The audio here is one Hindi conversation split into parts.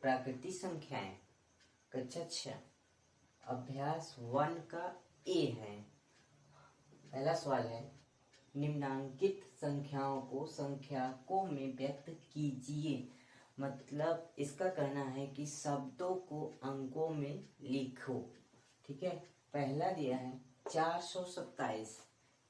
प्राकृतिक संख्याएं कक्षा 6 अभ्यास 1 का ए है। पहला सवाल है, निम्नांकित संख्याओं को संख्याकों में व्यक्त कीजिए। मतलब इसका कहना है कि शब्दों को अंकों में लिखो। ठीक है, पहला दिया है 427।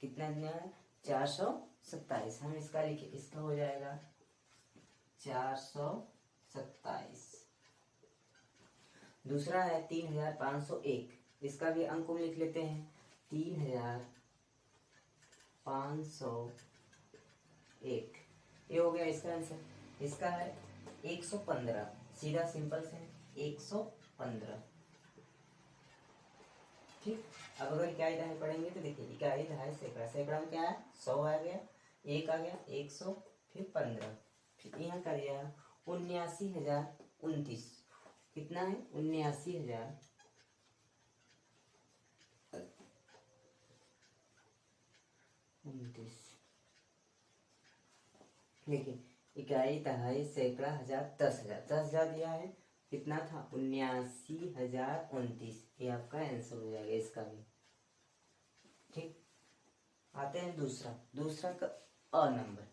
कितना दिया है? 427। हम इसका लिखे, इसका हो जाएगा 427। दूसरा है 3501। इसका भी अंकों में लिख लेते हैं। 3501 ये हो गया इसका आंसर। इसका है 115। सीधा सिंपल से 115। ठीक, अब अगर इकाई दहाई पढ़ेंगे तो देखिए, इकाई दहाई सैकड़ा, सैकड़ा में क्या है? 100 आ गया, 1 आ गया, 100, फिर 15, फिर यहाँ का दिया 79,029। कितना है? 79,029। देखिए, इकाई दहाई सैकड़ा हजार 10,000, 10,000 दिया है। कितना था? 79,029। ये आपका आंसर हो जाएगा इसका भी। ठीक, आते हैं दूसरा का अ नंबर।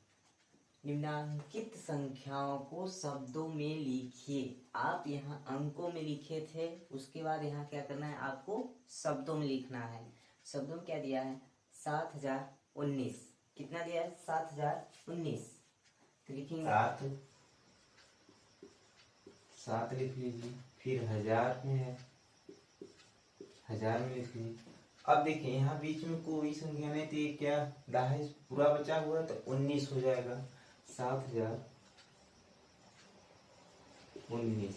निम्नांकित संख्याओं को शब्दों में लिखिए। आप यहाँ अंकों में लिखे थे, उसके बाद यहाँ क्या करना है? आपको शब्दों में लिखना है। शब्दों में क्या दिया है? 7,019। कितना दिया है? 7,019। तो लिखेंगे 7 लिख लीजिए, फिर 1000 में है, 1000 में लिख लीजिए। अब देखिए यहाँ बीच में कोई संख्या नहीं थी, क्या दहाई पूरा बचा हुआ है, तो 19 हो जाएगा। 7,019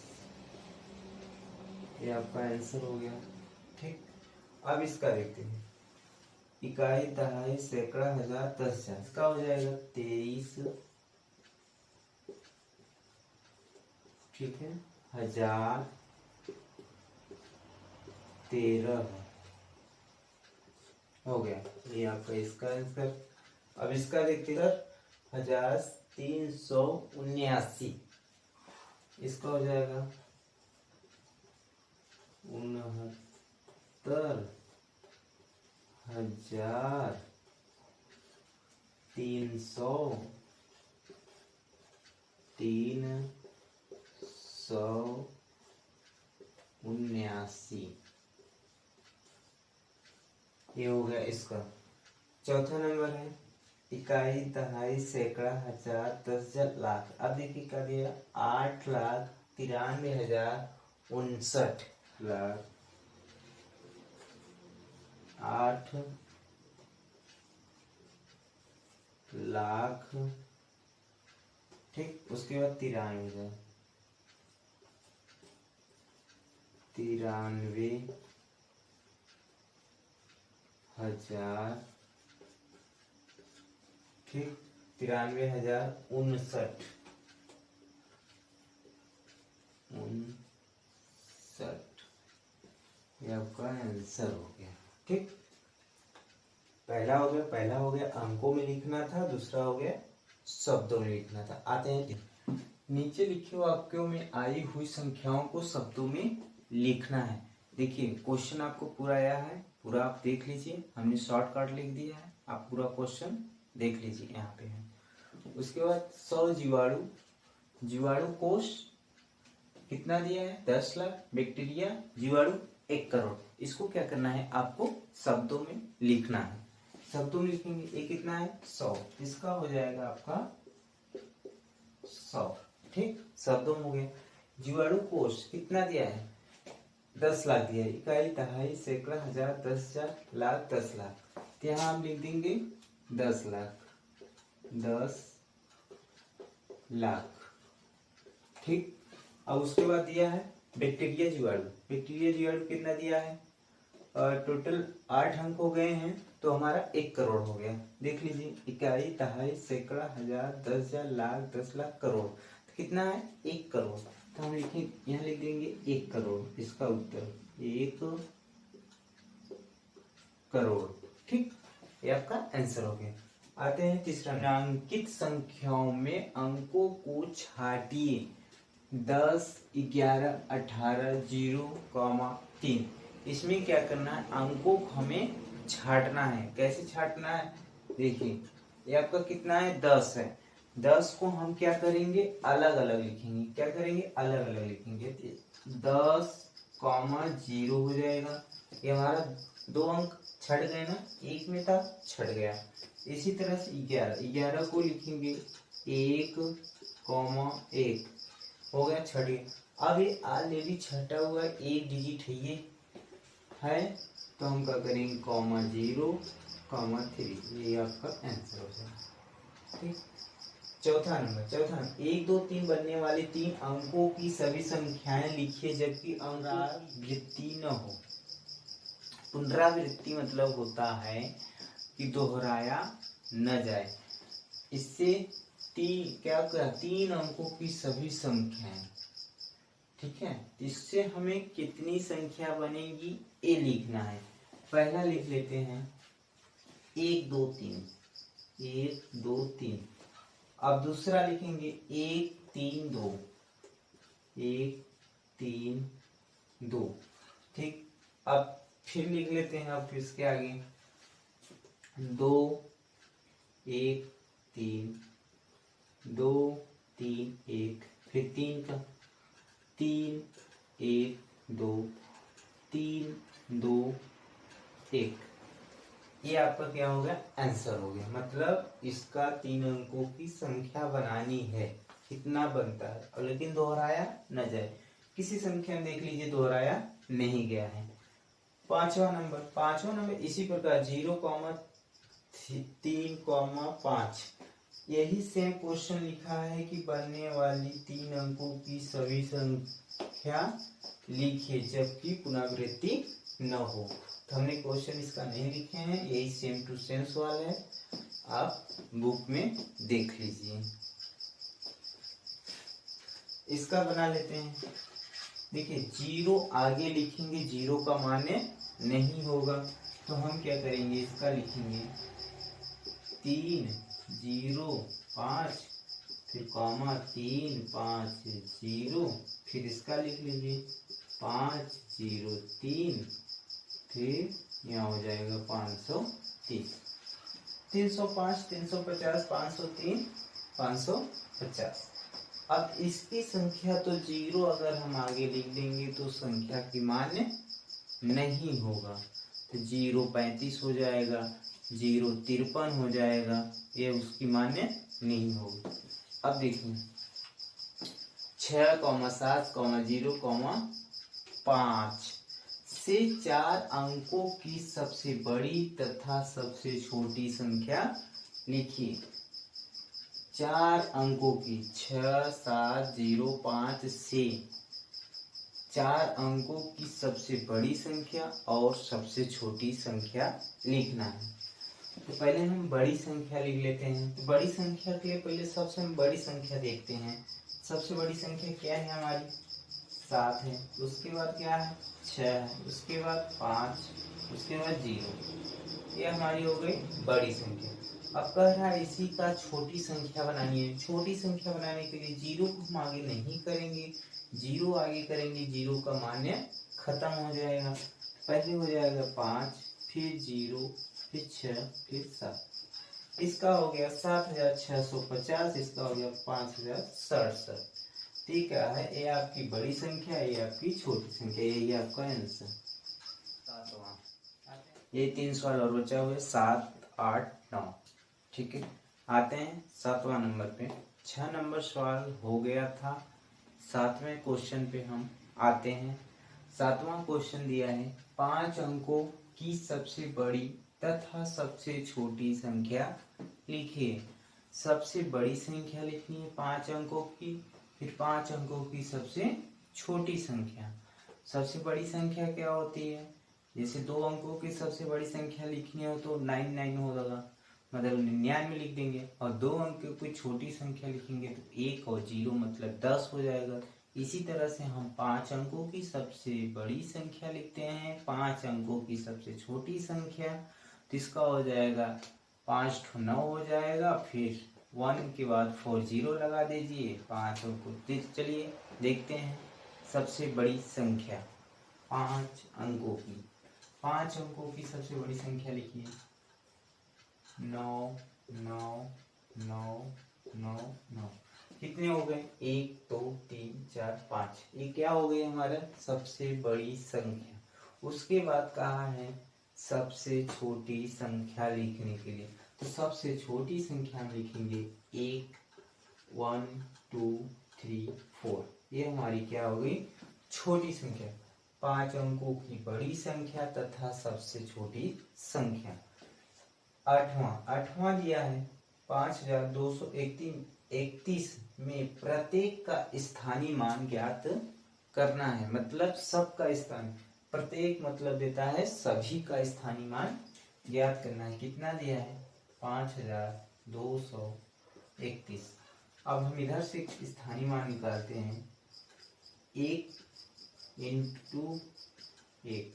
ये आपका आंसर हो गया। ठीक, अब इसका देखते हैं। इकाई दहाई सैकड़ा हजार 10,000, इसका हो जाएगा 23। ठीक है, 1013 हो गया। ये आपका इसका आंसर। अब इसका देखते हैं 1379। इसका हो जाएगा 69,379। ये हो गया इसका। चौथा नंबर है इकाई दहाई सैकड़ा हजार 10,000 लाख। अब देखिए क्या दिया? 8,93,059 लाख, 8 लाख। ठीक, उसके बाद 93,000, 93,000। ठीक, 93,059। ये आपका आंसर हो गया। ठीक, पहला हो गया अंकों में लिखना था, दूसरा हो गया शब्दों में लिखना था। आते हैं नीचे लिखे वाक्यों में आई हुई संख्याओं को शब्दों में लिखना है। देखिए क्वेश्चन आपको पूरा आया है, पूरा आप देख लीजिए। हमने शॉर्टकट लिख दिया है, आप पूरा क्वेश्चन देख लीजिए। यहाँ पे है, उसके बाद 100 जीवाणु कोष कितना दिया है? 10 लाख। बैक्टीरिया जीवाणु 1 करोड़। इसको क्या करना है? आपको शब्दों में लिखना है। शब्दों में लिखेंगे, ये कितना है? 100। इसका हो जाएगा आपका 100। ठीक, शब्दों में हो गया। जीवाणु कोष कितना दिया है? 10 लाख दिया है। इकाई दहाई सैकड़ा हजार 10,000 लाख 10 लाख। तो यहाँ हम लिख देंगे 10 लाख, 10 लाख। ठीक, अब उसके बाद दिया है बैक्टीरिया जीवाणु। बैक्टीरिया जीवाणु कितना दिया है? टोटल 8 अंक हो गए हैं, तो हमारा 1 करोड़ हो गया। देख लीजिए, इकाई दहाई सैकड़ा हजार 10,000 लाख 10 लाख करोड़। तो कितना है? 1 करोड़। तो हम लिखें, यहाँ लिख देंगे 1 करोड़। इसका उत्तर 1 करोड़। ठीक, ये आपका आंसर हो गया। आते हैं तीसरा, निम्नांकित संख्याओं में अंकों को छाटिए। 10, 11, 18, 0, 3। इसमें क्या करना है, अंकों को हमें छांटना है। कैसे छांटना है, देखिए ये आपका कितना है, 10 है। 10 को हम क्या करेंगे, अलग अलग लिखेंगे। क्या करेंगे, अलग अलग लिखेंगे। 10, 0 हो जाएगा। ये हमारा 2 अंक छट गए ना, एक में था छट गया। इसी तरह से 11 को लिखेंगे 1, 1 हो गया, छट गया। अब ये ऑलरेडी छटा हुआ एक डिजिट है, ये है, तो हम क्या करेंगे, 0, 3। ये आपका आंसर हो जाएगा। ठीक। चौथा नंबर 1, 2, 3 बनने वाले 3 अंकों की सभी संख्याएं लिखिए जबकि पुनरावृत्ति न हो। पुनरावृत्ति मतलब होता है कि दोहराया न जाए। इससे क्या 3 अंकों की सभी संख्याएं, ठीक है। इससे हमें कितनी संख्या बनेगी ये लिखना है। पहला लिख लेते हैं 1, 2, 3, 1, 2, 3। अब दूसरा लिखेंगे 1, 3, 2, 1, 3, 2। ठीक। अब फिर लिख लेते हैं, अब फिर इसके आगे 2, 1, 3, 2, 3, 1, फिर 3 का 3, 1, 2, 3, 2, 1। ये आपका क्या हो गया, आंसर हो गया। मतलब इसका 3 अंकों की संख्या बनानी है, कितना बनता है, और लेकिन दोहराया न जाए। किसी संख्या में देख लीजिए दोहराया नहीं गया है। पांचवा नंबर इसी प्रकार 0,3,5। यही सेम क्वेश्चन लिखा है कि बनने वाली 3 अंकों की सभी संख्या लिखिए जबकि पुनरावृत्ति न हो। तो हमने क्वेश्चन इसका नहीं लिखे हैं, यही सेम टू सेम सवाल है, आप बुक में देख लीजिए। इसका बना लेते हैं। देखिए 0 आगे लिखेंगे, 0 का मान्य नहीं होगा, तो हम क्या करेंगे, इसका लिखेंगे 3, 0, 5, फिर कॉमा 3, 5, 0, फिर इसका लिख लीजिए 5, 0, 3, फिर यहाँ हो जाएगा 530, 305, 350, 503, 550। अब इसकी संख्या तो 0 अगर हम आगे लिख देंगे तो संख्या की मान्य नहीं होगा, तो 0 35 हो जाएगा, 0 53 हो जाएगा, ये उसकी मान्य नहीं होगी। अब देखिए 6, 7, 0, 5 से 4 अंकों की सबसे बड़ी तथा सबसे छोटी संख्या लिखिए। 4 अंकों की 6, 7, 0, 5 से 4 अंकों की सबसे बड़ी संख्या और सबसे छोटी संख्या लिखना है। तो पहले हम बड़ी संख्या लिख लेते हैं। तो बड़ी संख्या के लिए पहले सबसे हम बड़ी संख्या देखते हैं। सबसे बड़ी संख्या क्या है हमारी, 7 है। उसके बाद क्या है, 6 है। उसके बाद 5, उसके बाद 0। ये हमारी हो गई बड़ी संख्या। अब कह रहा है इसी का छोटी संख्या बनानी है। छोटी संख्या बनाने के लिए 0 को हम आगे नहीं करेंगे, 0 आगे करेंगे 0 का मान्य खत्म हो जाएगा। पहले हो जाएगा 5, फिर 0, फिर 6, फिर 7। इसका हो गया 7650, इसका हो गया 5067। ठीक है, ये आपकी बड़ी संख्या, ये आपकी छोटी संख्या, यही आपका आंसर। ये 3 सवाल और बचा हुआ है, 7, 8, 9। ठीक है, आते हैं 7वां नंबर पे। 6 नंबर सवाल हो गया था, 7वें क्वेश्चन पे हम आते हैं। 7वां क्वेश्चन दिया है 5 अंकों की सबसे बड़ी तथा सबसे छोटी संख्या लिखिए। सबसे बड़ी संख्या लिखनी है 5 अंकों की, फिर 5 अंकों की सबसे छोटी संख्या। सबसे बड़ी संख्या क्या होती है, जैसे 2 अंकों की सबसे बड़ी संख्या लिखनी हो तो 99 होगा, मतलब 99 लिख देंगे। और 2 अंक की छोटी संख्या लिखेंगे तो 1 और 0 मतलब 10 हो जाएगा। इसी तरह से हम 5 अंकों की सबसे बड़ी संख्या लिखते हैं, 5 अंकों की सबसे छोटी संख्या, तो इसका हो जाएगा 5 तो 9 हो जाएगा, फिर 1 के बाद 4 0 लगा दीजिए, 5 अंकों। चलिए देखते हैं सबसे बड़ी संख्या 5 अंकों की। 5 अंकों की सबसे बड़ी संख्या लिखिए 9 9 9 9 9। कितने हो गए? 1 2 3 4 5। ये क्या हो गई हमारा सबसे बड़ी संख्या। उसके बाद कहा है सबसे छोटी संख्या लिखने के लिए, तो सबसे छोटी संख्या हम लिखेंगे 1 1 2 3 4। ये हमारी क्या हो गई छोटी संख्या। 5 अंकों की बड़ी संख्या तथा सबसे छोटी संख्या। आठवां दिया है 5231 में प्रत्येक का स्थानीय मान ज्ञात करना है। मतलब सबका स्थान, प्रत्येक मतलब देता है सभी का स्थानीय मान ज्ञात करना है। कितना दिया है 5231। अब हम इधर से स्थानीय मान निकालते हैं 1 इंटू 1।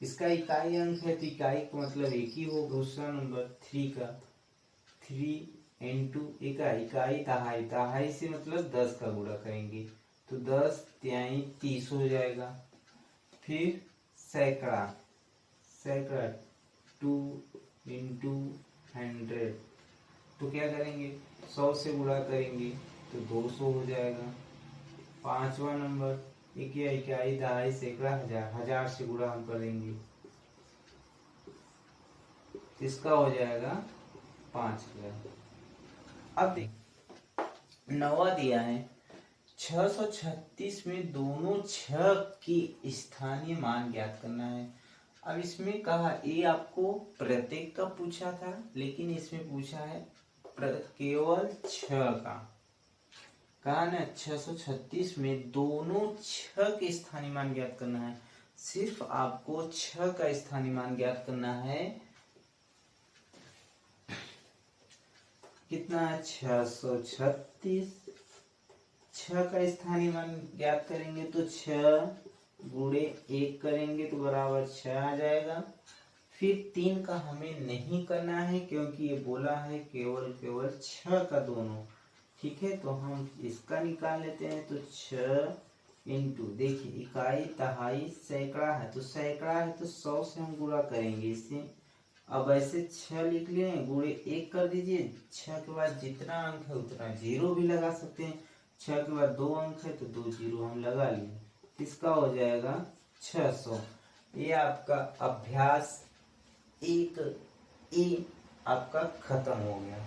इसका इकाई अंक है तो इकाई का मतलब एक ही हो। दूसरा नंबर 3 का 3 इंटू इकाई दहाई, दहाई से मतलब 10 का गुणा करेंगे तो 10 तिहाई 30 हो जाएगा। फिर सैकड़ा 2 इंटू 100, तो क्या करेंगे 100 से गुणा करेंगे तो 200 हो जाएगा। 5वां नंबर इकाई दहाई सैकड़ा हजार, 1000 से गुणा हम करेंगे इसका हो जाएगा 5000। अब देख 9वां दिया है 636 में दोनों छह की स्थानीय मान ज्ञात करना है। अब इसमें कहा ये आपको प्रत्येक का पूछा था, लेकिन इसमें पूछा है केवल 6 का। कहा ना 636 में दोनों छह के स्थानीय मान ज्ञात करना है। सिर्फ आपको 6 का स्थानीय मान ज्ञात करना है। कितना है 636। 6 का स्थानीय मान ज्ञात करेंगे तो 6 गुणे 1 करेंगे तो बराबर 6 आ जाएगा। फिर 3 का हमें नहीं करना है क्योंकि ये बोला है केवल 6 का दोनों। ठीक है, तो हम इसका निकाल लेते हैं। तो 6 इंटू, देखिए इकाई दहाई सैकड़ा है तो सैकड़ा है तो 100 से हम गुणा करेंगे इसे। अब ऐसे 6 लिख लिए, गुणे 1 कर दीजिए। 6 के बाद जितना अंक है उतना जीरो भी लगा सकते हैं। 6 के बाद 2 अंक है तो 2 जीरो हम लगा लिए। इसका हो जाएगा 600। ये आपका अभ्यास 1A आपका खत्म हो गया।